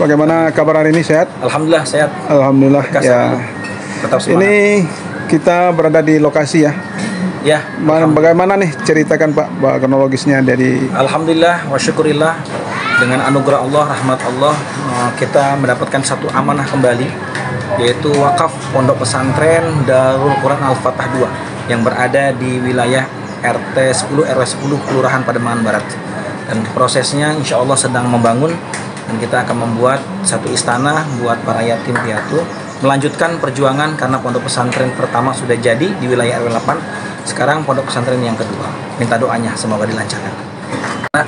bagaimana kabar hari ini? Sehat? Alhamdulillah sehat. Alhamdulillah. Ya. Tetap semangat. Ini kita berada di lokasi ya. Ya. Bagaimana nih ceritakan Pak kronologisnya dari? Alhamdulillah wa syukurillah, dengan anugerah Allah, rahmat Allah, kita mendapatkan satu amanah kembali, yaitu wakaf Pondok Pesantren Darul Quran Al-Fatah 2 yang berada di wilayah RT 10 RW 10 Kelurahan Pademangan Barat. Dan prosesnya insya Allah sedang membangun, dan kita akan membuat satu istana buat para yatim piatu, melanjutkan perjuangan karena pondok pesantren pertama sudah jadi di wilayah RW 8. Sekarang pondok pesantren yang kedua. Minta doanya semoga dilancarkan.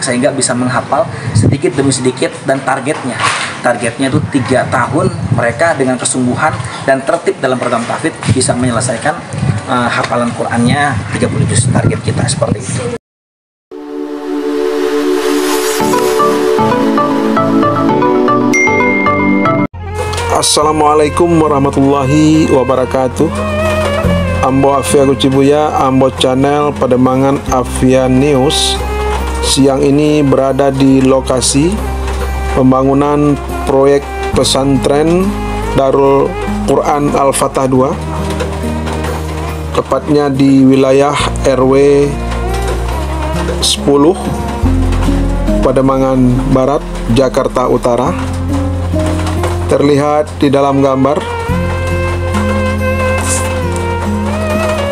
Sehingga bisa menghafal sedikit demi sedikit, dan targetnya itu 3 tahun mereka dengan kesungguhan dan tertib dalam program tahfidz bisa menyelesaikan hafalan Qur'annya 30 juz. Target kita seperti itu. Assalamualaikum warahmatullahi wabarakatuh. Ambo Afia Kucibuya, Ambo Channel Pademangan Afia News. Siang ini berada di lokasi pembangunan proyek pesantren Darul Quran Al-Fatah 2, tepatnya di wilayah RW 10 Pademangan Barat, Jakarta Utara. Terlihat di dalam gambar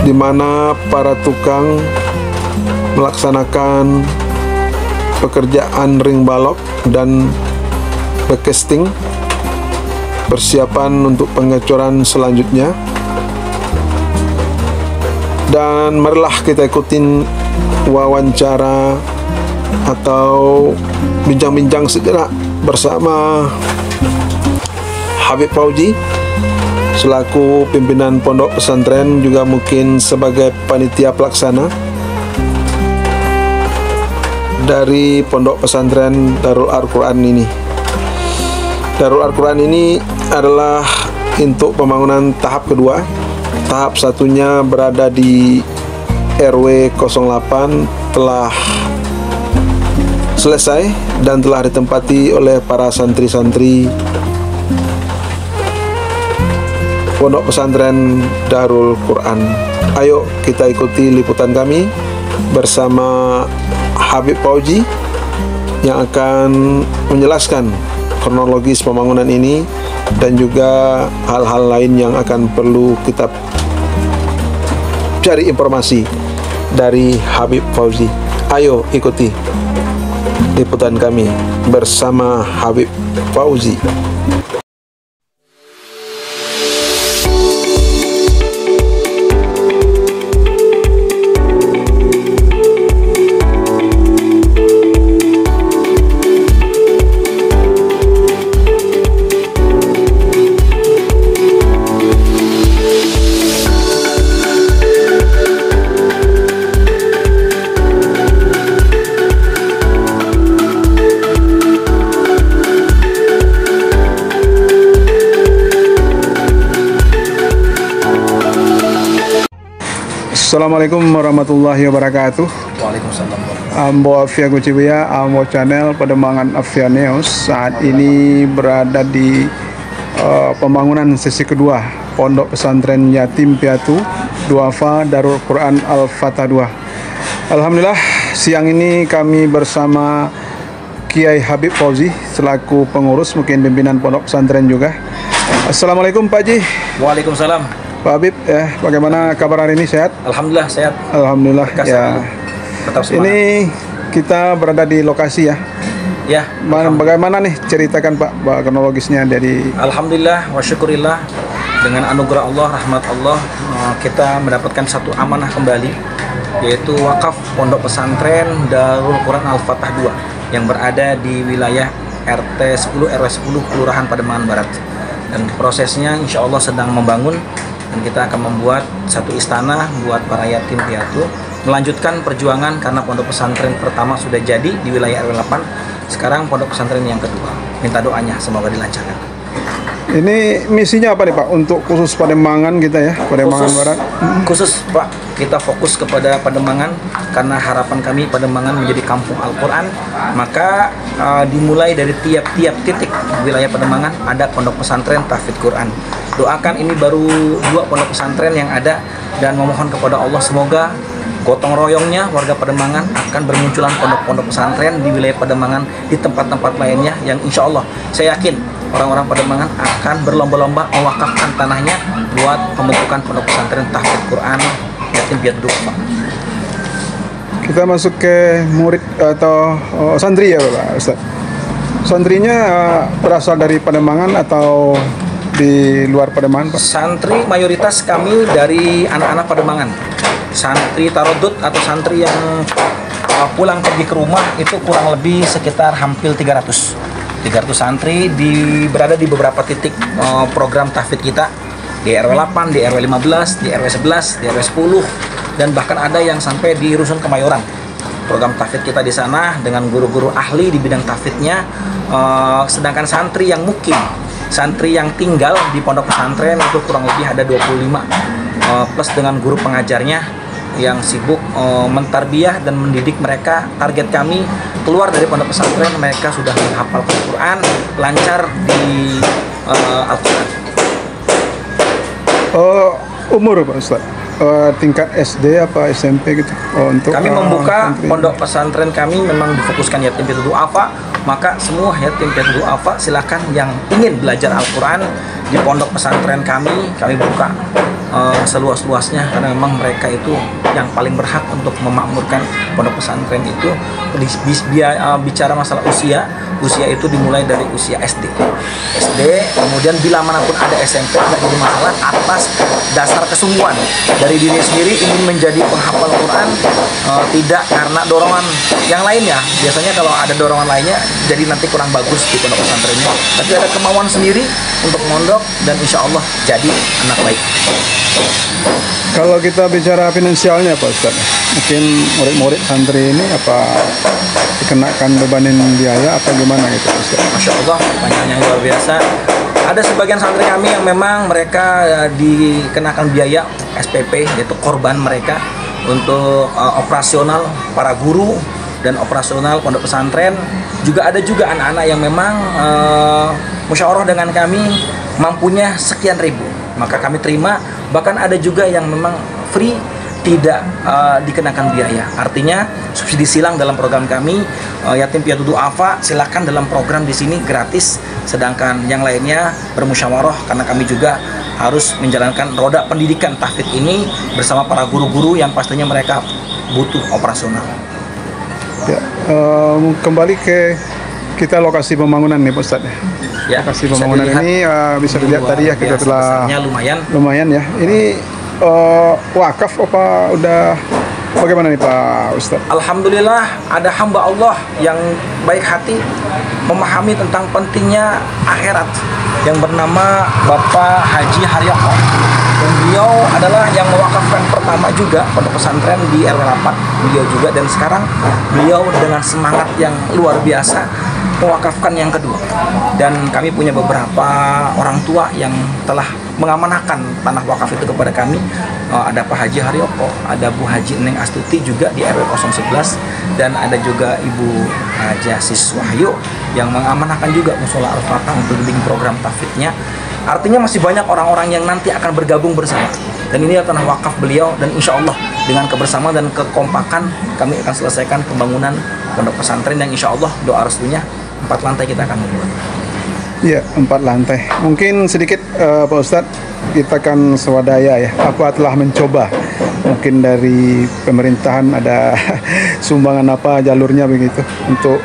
di mana para tukang melaksanakan pekerjaan ring balok dan backcasting, persiapan untuk pengecoran selanjutnya. Dan marilah kita ikutin wawancara atau bincang-bincang sejenak bersama Habib Fauzi selaku pimpinan pondok pesantren, juga mungkin sebagai panitia pelaksana dari pondok pesantren Darul Al-Quran ini. Darul Al-Quran ini adalah untuk pembangunan tahap kedua. Tahap satunya berada di RW 08 telah selesai dan telah ditempati oleh para santri-santri Pondok Pesantren Darul Quran. Ayo kita ikuti liputan kami bersama Habib Fauzi yang akan menjelaskan kronologis pembangunan ini dan juga hal-hal lain yang akan perlu kita cari informasi dari Habib Fauzi. Ayo ikuti liputan kami bersama Habib Fauzi. Assalamualaikum warahmatullahi wabarakatuh. Waalaikumsalam. Ambo Afia Kucibuya, Ambo Channel Pademangan Afia News. Saat ini berada di pembangunan sesi kedua Pondok Pesantren Yatim Piatu Duafa Darul Quran Al-Fatah 2. Alhamdulillah, siang ini kami bersama Kiai Habib Fauzi selaku pengurus, mungkin pimpinan pondok pesantren juga. Assalamualaikum Pak Ji. Waalaikumsalam. Pak Habib, bagaimana kabar hari ini? Sehat? Alhamdulillah sehat. Alhamdulillah. Ya. Tetap semangat. Ini kita berada di lokasi ya. Ya. Bagaimana nih ceritakan Pak kronologisnya dari? Alhamdulillah wa syukurillah, dengan anugerah Allah, rahmat Allah, kita mendapatkan satu amanah kembali, yaitu wakaf Pondok Pesantren Darul Quran Al-Fatah 2 yang berada di wilayah RT 10 RW 10 Kelurahan Pademangan Barat. Dan prosesnya insya Allah sedang membangun, dan kita akan membuat satu istana buat para yatim piatu, melanjutkan perjuangan karena pondok pesantren pertama sudah jadi di wilayah RW 8. Sekarang pondok pesantren yang kedua. Minta doanya semoga dilancarkan. Ini misinya apa nih Pak untuk khusus Pademangan kita ya, Pademangan Barat? Khusus Pak, kita fokus kepada Pademangan karena harapan kami Pademangan menjadi kampung Al-Quran. Maka dimulai dari tiap-tiap titik wilayah Pademangan ada pondok pesantren tahfidz Quran. Doakan ini baru 2 pondok pesantren yang ada, dan memohon kepada Allah semoga gotong royongnya warga Pademangan akan bermunculan pondok-pondok pesantren di wilayah Pademangan di tempat-tempat lainnya, yang insya Allah saya yakin orang-orang Pademangan akan berlomba-lomba mewakafkan tanahnya buat pembentukan pondok pesantren tahfidz Quran yatim piatu duafa. Kita masuk ke murid atau santri ya Pak Ustaz. Santrinya berasal dari Pademangan atau di luar Pademangan Pak? Santri mayoritas kami dari anak-anak Pademangan. Santri tarodut atau santri yang pulang pergi ke rumah itu kurang lebih sekitar hampir 300 santri berada di beberapa titik program tahfidz kita, di RW 8, di RW 15, di RW 11, di RW 10, dan bahkan ada yang sampai di Rusun Kemayoran. Program tahfidz kita di sana dengan guru-guru ahli di bidang tahfidznya, sedangkan santri yang mukim, santri yang tinggal di pondok pesantren itu kurang lebih ada 25, plus dengan guru pengajarnya yang sibuk mentarbiyah dan mendidik mereka. Target kami keluar dari pondok pesantren mereka sudah menghafal Al-Quran, lancar di Al-Quran. Umur Pak Ustaz? Tingkat SD apa SMP gitu? Untuk kami membuka pondok pesantren kami memang difokuskan yatim piatu duafa, maka semua yatim piatu duafa silakan yang ingin belajar Al-Quran di pondok pesantren kami buka seluas-luasnya, karena memang mereka itu yang paling berhak untuk memakmurkan pondok pesantren itu. Bicara masalah usia itu dimulai dari usia SD, kemudian bila manapun ada SMP tidak jadi masalah atas dasar kesungguhan dari diri sendiri ingin menjadi penghafal Quran, tidak karena dorongan yang lainnya. Biasanya kalau ada dorongan lainnya jadi nanti kurang bagus di pondok pesantrennya, tapi ada kemauan sendiri untuk mondok dan insya Allah jadi anak baik. Kalau kita bicara finansialnya Pak Ustaz, mungkin murid-murid santri ini apa dikenakan bebanin biaya apa gimana gitu Ustaz? Masya Allah, pertanyaannya luar biasa. Ada sebagian santri kami yang memang mereka dikenakan biaya SPP, yaitu korban mereka untuk operasional para guru dan operasional pondok pesantren. Juga ada juga anak-anak yang memang musyawarah dengan kami mampunya sekian ribu, maka kami terima. Bahkan ada juga yang memang free, tidak dikenakan biaya. Artinya subsidi silang dalam program kami yatim piatu duafa silakan dalam program di sini gratis, sedangkan yang lainnya bermusyawarah karena kami juga harus menjalankan roda pendidikan tahfidz ini bersama para guru-guru yang pastinya mereka butuh operasional. Ya, kembali ke kita lokasi pembangunan nih Pak Ustadz. Ya, lokasi pembangunan ini bisa dilihat tadi ya kita telah lumayan ya. Ini wakaf apa udah bagaimana nih Pak Ustadz? Alhamdulillah ada hamba Allah yang baik hati memahami tentang pentingnya akhirat yang bernama Bapak Haji Haryoko. Dan beliau adalah yang mewakafkan pertama juga pondok pesantren di RW 8, beliau juga, dan sekarang beliau dengan semangat yang luar biasa mewakafkan yang kedua. Dan kami punya beberapa orang tua yang telah mengamanahkan tanah wakaf itu kepada kami. Ada Pak Haji Haryoko, ada Bu Haji Neng Astuti juga di RW 011, dan ada juga Ibu Haji Asis Wahyu yang mengamanahkan juga musola Al-Fatah untuk bimbing program tahfidznya. Artinya masih banyak orang-orang yang nanti akan bergabung bersama. Dan ini adalah tanah wakaf beliau, dan insya Allah dengan kebersamaan dan kekompakan kami akan selesaikan pembangunan pondok pesantren yang insya Allah doa restunya 4 lantai kita akan membuat. Iya, 4 lantai. Mungkin sedikit Pak Ustadz, kita kan swadaya ya. Apa telah mencoba? Mungkin dari pemerintahan ada sumbangan apa jalurnya begitu untuk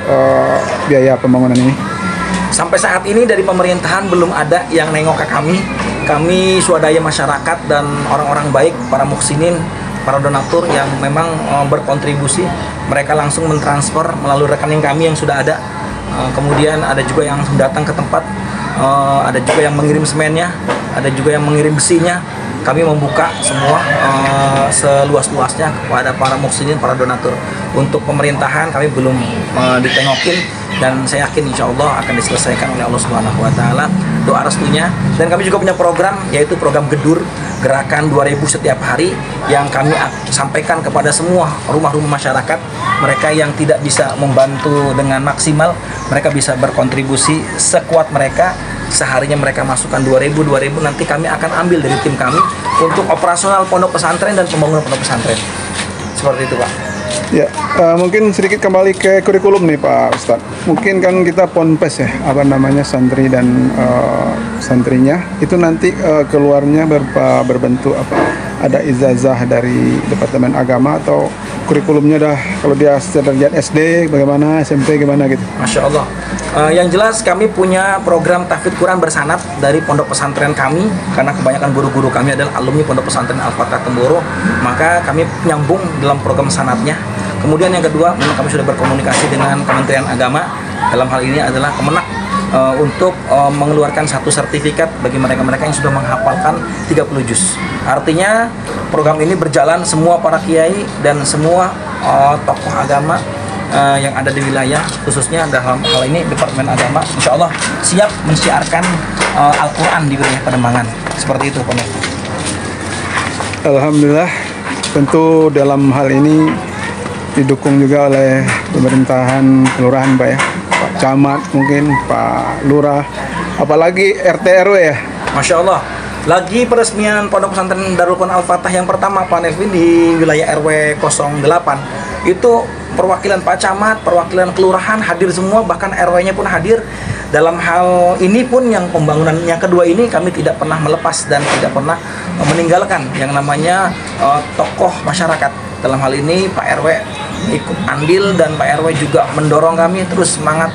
biaya pembangunan ini? Sampai saat ini dari pemerintahan belum ada yang nengok ke kami. Kami swadaya masyarakat dan orang-orang baik, para muhsinin, para donatur yang memang berkontribusi. Mereka langsung mentransfer melalui rekening kami yang sudah ada. Kemudian ada juga yang datang ke tempat, ada juga yang mengirim semennya, ada juga yang mengirim besinya. kami membuka semua seluas-luasnya kepada para muhsinin, para donatur. Untuk pemerintahan kami belum ditengokin, dan saya yakin insya Allah akan diselesaikan oleh Allah Subhanahu Wa Taala. Doa restunya. Dan kami juga punya program, yaitu program Gedur, gerakan 2000 setiap hari, yang kami sampaikan kepada semua rumah-rumah masyarakat. Mereka yang tidak bisa membantu dengan maksimal, mereka bisa berkontribusi sekuat mereka. Seharinya mereka masukkan 2000, nanti kami akan ambil dari tim kami untuk operasional pondok pesantren dan pembangunan pondok pesantren. Seperti itu, Pak. Ya, mungkin sedikit kembali ke kurikulum nih Pak Ustadz. Mungkin kan kita ponpes ya, santri dan santrinya itu nanti keluarnya berbentuk apa? Ada ijazah dari Departemen Agama, atau kurikulumnya dah kalau dia sederajat SD bagaimana, SMP gimana gitu? Masya Allah. Yang jelas kami punya program tahfidz Quran bersanad dari pondok pesantren kami, karena kebanyakan guru-guru kami adalah alumni pondok pesantren Al-Fatah Temboro, maka kami nyambung dalam program sanadnya. Kemudian yang kedua, memang kami sudah berkomunikasi dengan Kementerian Agama, dalam hal ini adalah Kemenak, untuk mengeluarkan satu sertifikat bagi mereka-mereka yang sudah menghafalkan 30 juz. Artinya program ini berjalan, semua para kiai dan semua tokoh agama yang ada di wilayah, khususnya dalam hal ini Departemen Agama, insya Allah siap mensiarkan Al-Quran di wilayah Pademangan. Seperti itu, Pak. Alhamdulillah, tentu dalam hal ini didukung juga oleh pemerintahan kelurahan Pak ya, Pak Camat mungkin, Pak Lurah, apalagi RT RW ya. Masya Allah. Lagi peresmian Pondok Pesantren Darul Quran Al-Fatah yang pertama, Pak Nelvin, di wilayah RW 08, itu perwakilan Pak Camat, perwakilan kelurahan hadir semua, bahkan RW-nya pun hadir. Dalam hal ini pun yang pembangunan yang kedua ini kami tidak pernah melepas dan tidak pernah meninggalkan yang namanya tokoh masyarakat. Dalam hal ini Pak RW ikut andil, dan Pak RW juga mendorong kami terus semangat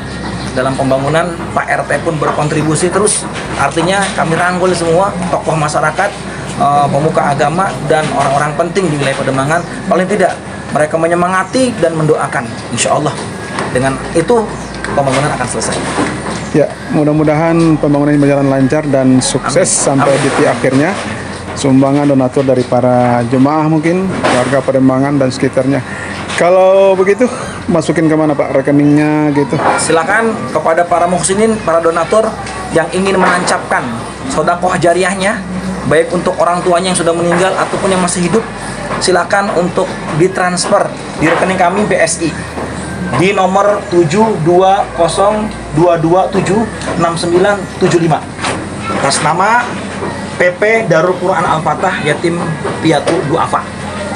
dalam pembangunan. Pak RT pun berkontribusi terus. Artinya kami rangkul semua tokoh masyarakat, pemuka agama, dan orang-orang penting di wilayah Pademangan. Paling tidak mereka menyemangati dan mendoakan. Insya Allah dengan itu pembangunan akan selesai. Ya, mudah-mudahan pembangunan ini berjalan lancar dan sukses. Amin. Sampai di akhirnya. Sumbangan donatur dari para jemaah mungkin, warga Pademangan dan sekitarnya. Kalau begitu, masukin kemana Pak rekeningnya gitu? Silakan kepada para muhsinin, para donatur yang ingin menancapkan sedekah jariahnya, baik untuk orang tuanya yang sudah meninggal ataupun yang masih hidup, silakan untuk ditransfer di rekening kami BSI di nomor 72022276975 atas nama PP Darul Quran Al-Fatah Yatim Piatu Du'afa.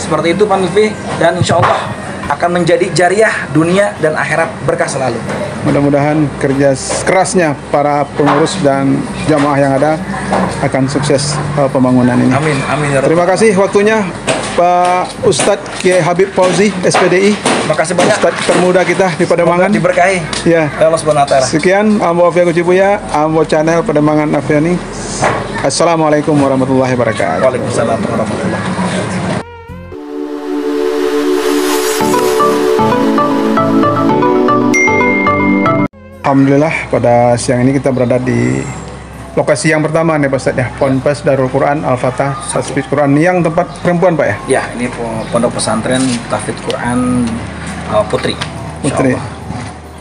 Seperti itu Pak Lutfi, dan insya Allah akan menjadi jariah dunia dan akhirat, berkah selalu. Mudah-mudahan kerja kerasnya para pengurus dan jamaah yang ada akan sukses pembangunan ini. Amin, amin ya Rabbal. Terima kasih waktunya Pak Ustadz Kiai Habib Fauzi SPDI. Terima kasih banyak. Ustadz termuda kita di Pademangan. Diberkahi. Ya. Allah Subhanahu wa taala. Sekian Ambo Afia Kucibuya, Ambo Channel Pademangan Afiani. Assalamualaikum warahmatullahi wabarakatuh. Waalaikumsalam warahmatullahi wabarakatuh. Alhamdulillah, pada siang ini kita berada di lokasi yang pertama nih Pak Ustadz ya, Ponpes Darul Quran Al-Fatah Tahfidz Quran, yang tempat perempuan Pak ya? Ya, ini pondok pesantren Tahfidz Quran Putri. Putri.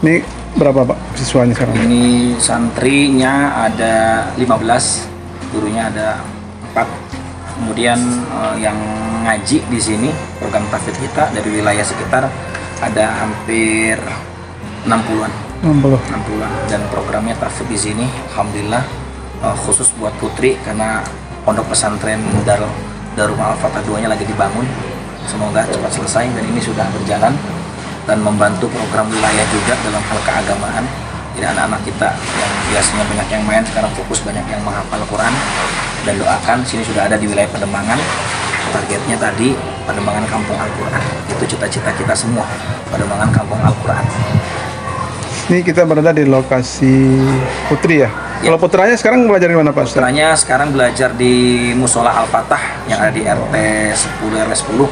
Ini berapa Pak siswanya sekarang? Ini santrinya ada 15, gurunya ada 4. Kemudian yang ngaji di sini program tahfidz kita dari wilayah sekitar ada hampir 60-an. 60-an, dan programnya tahfidz di sini alhamdulillah khusus buat putri, karena pondok pesantren Darul Al-Fatah 2-nya lagi dibangun. Semoga cepat selesai, dan ini sudah berjalan dan membantu program wilayah juga dalam hal keagamaan. Jadi anak-anak kita yang biasanya banyak yang main, sekarang fokus banyak yang menghafal Quran. Dan doakan, sini sudah ada di wilayah Pademangan. Targetnya tadi Pademangan Kampung Al-Quran. Itu cita-cita kita semua, Pademangan Kampung Al-Quran. Ini kita berada di lokasi Putri ya? Kalau putranya sekarang belajar di mana Pak? Putranya sekarang belajar di Musola Al-Fatah yang ada di RT 10 RW 10.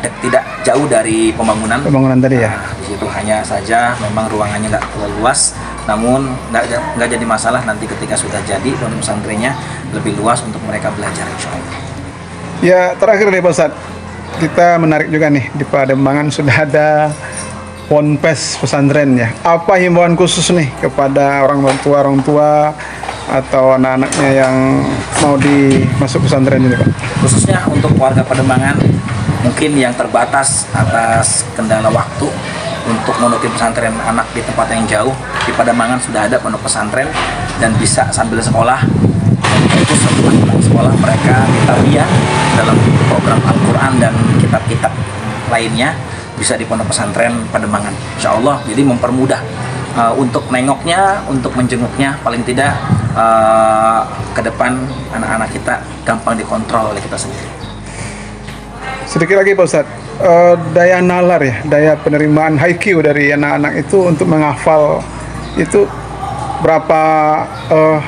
Tidak jauh dari pembangunan tadi ya? Di situ hanya saja memang ruangannya nggak terlalu luas, namun nggak jadi masalah nanti ketika sudah jadi pondok pesantrennya lebih luas untuk mereka belajar insya Allah. Ya, terakhir nih Pak Ustadz, kita menarik juga nih di Pademangan sudah ada ponpes pesantren ya. Apa himbauan khusus nih kepada orang tua atau anak-anaknya yang mau dimasuk pesantren ini Pak? Khususnya untuk warga Pademangan mungkin yang terbatas atas kendala waktu untuk mondokin pesantren anak di tempat yang jauh. Di Pademangan sudah ada pondok pesantren dan bisa sambil sekolah. Itu setelah pulang sekolah mereka ditarbiyah dalam program Al-Quran dan kitab-kitab lainnya bisa di pondok pesantren Pademangan, insya Allah. Jadi mempermudah untuk nengoknya, untuk menjenguknya, paling tidak ke depan anak-anak kita gampang dikontrol oleh kita sendiri. Sedikit lagi Pak Ustadz, daya nalar ya, daya penerimaan IQ dari anak-anak itu untuk menghafal itu berapa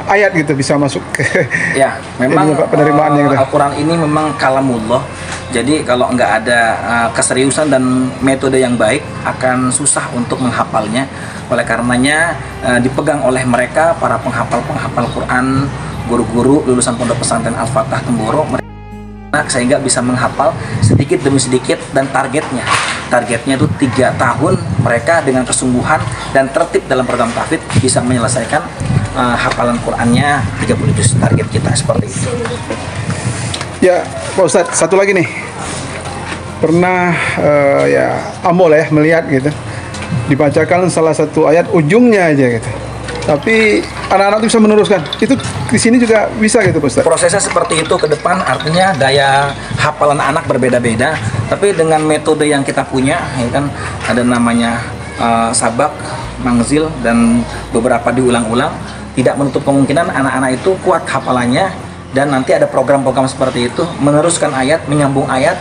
ayat gitu bisa masuk ke ya, memang penerimaannya gitu. Al-Quran ini memang kalamullah. Jadi kalau nggak ada keseriusan dan metode yang baik akan susah untuk menghafalnya. Oleh karenanya dipegang oleh mereka para penghafal Quran, guru-guru lulusan pondok pesantren Al-Fatah Temboro, sehingga bisa menghafal sedikit demi sedikit. Dan targetnya itu 3 tahun mereka dengan kesungguhan dan tertib dalam program tahfidz bisa menyelesaikan hafalan Qurannya 30 juz. Target kita seperti itu. Ya Pak Ustadz, satu lagi nih, pernah ya Ambo lah ya melihat gitu dibacakan salah satu ayat ujungnya aja gitu, tapi anak-anak itu bisa meneruskan. Itu di sini juga bisa gitu Pak Ustadz? Prosesnya seperti itu ke depan, artinya daya hafalan anak berbeda-beda, tapi dengan metode yang kita punya, ya kan, ada namanya sabak, mangzil, dan beberapa diulang-ulang. Tidak menutup kemungkinan anak-anak itu kuat hafalannya, dan nanti ada program-program seperti itu, meneruskan ayat, menyambung ayat,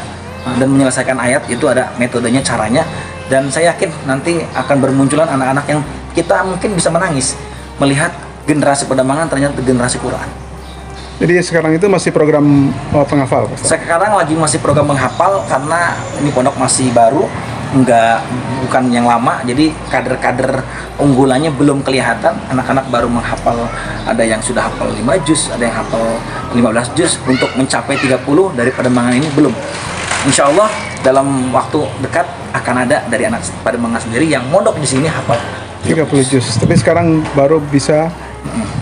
dan menyelesaikan ayat. Itu ada metodenya, caranya, dan saya yakin nanti akan bermunculan anak-anak yang kita mungkin bisa menangis melihat generasi Pademangan ternyata generasi Quran. Jadi sekarang itu masih program penghafal? Sekarang lagi masih program menghafal karena ini pondok masih baru, bukan yang lama, jadi kader-kader unggulannya belum kelihatan. Anak-anak baru menghafal, ada yang sudah hafal 5 juz, ada yang hafal 15 juz. Untuk mencapai 30 dari Pademangan ini belum. Insya Allah dalam waktu dekat akan ada dari anak Pademangan sendiri yang mondok di sini hafal 30 juz. Tapi sekarang baru bisa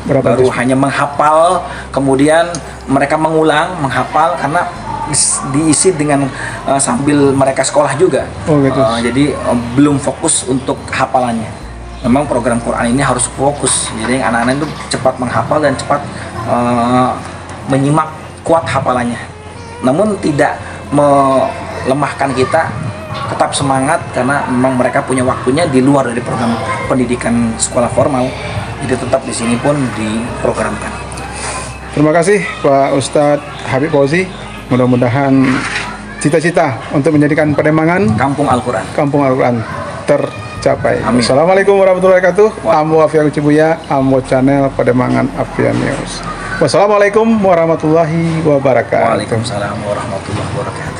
berapa baru juz? Hanya menghafal, kemudian mereka menghafal karena diisi dengan sambil mereka sekolah juga. Oh gitu. Jadi belum fokus untuk hafalannya. Memang program Quran ini harus fokus. Jadi anak-anak itu cepat menghafal dan cepat menyimak, kuat hafalannya. Namun tidak melemahkan kita, tetap semangat karena memang mereka punya waktunya di luar dari program pendidikan sekolah formal. Jadi tetap di sini pun diprogramkan. Terima kasih Pak Ustadz Habib Fauzi. Mudah-mudahan cita-cita untuk menjadikan Pademangan Kampung Al-Quran tercapai. Amin. Assalamualaikum warahmatullahi wabarakatuh. Ambo Afia Cibuya, Ambo Channel Pademangan Afia News. Wassalamualaikum warahmatullahi wabarakatuh. Waalaikumsalam warahmatullahi wabarakatuh.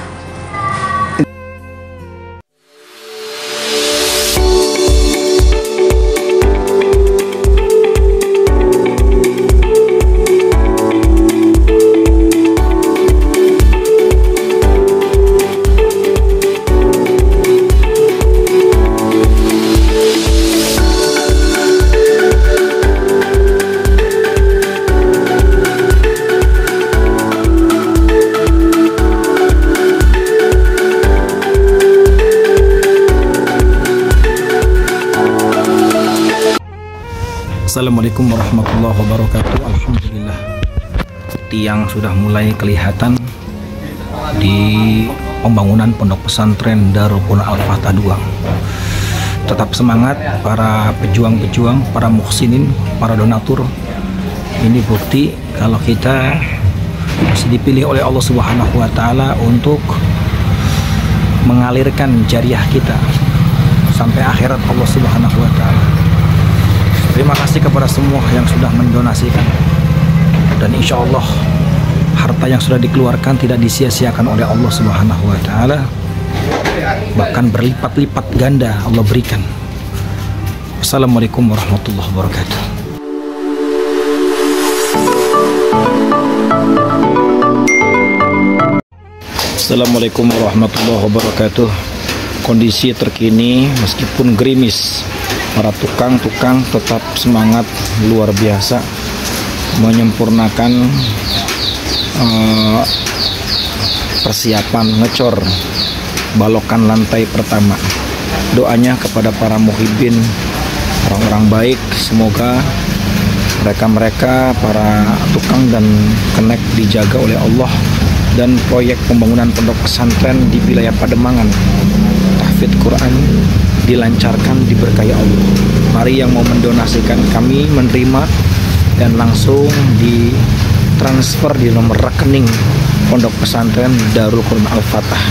Assalamualaikum warahmatullahi wabarakatuh. Alhamdulillah, tiang sudah mulai kelihatan di pembangunan pondok pesantren Darul Quran Al-Fatah 2. Tetap semangat para pejuang-pejuang, para muhsinin, para donatur. Ini bukti kalau kita masih dipilih oleh Allah Subhanahu wa taala untuk mengalirkan jariah kita sampai akhirat Allah Subhanahu wa taala. Terima kasih kepada semua yang sudah mendonasikan, dan insya Allah harta yang sudah dikeluarkan tidak disia-siakan oleh Allah Subhanahu wa taala, bahkan berlipat-lipat ganda Allah berikan. Assalamualaikum warahmatullahi wabarakatuh. Assalamualaikum warahmatullahi wabarakatuh. Kondisi terkini meskipun gerimis, para tukang-tukang tetap semangat luar biasa menyempurnakan persiapan ngecor balokan lantai pertama. Doanya kepada para muhibin, orang-orang baik, semoga mereka para tukang dan kenek dijaga oleh Allah, dan proyek pembangunan pondok pesantren di wilayah Pademangan tahfidz Quran dilancarkan, diberkahi Allah. Mari yang mau mendonasikan, kami menerima dan langsung ditransfer di nomor rekening pondok pesantren Darul Quran Al-Fatah.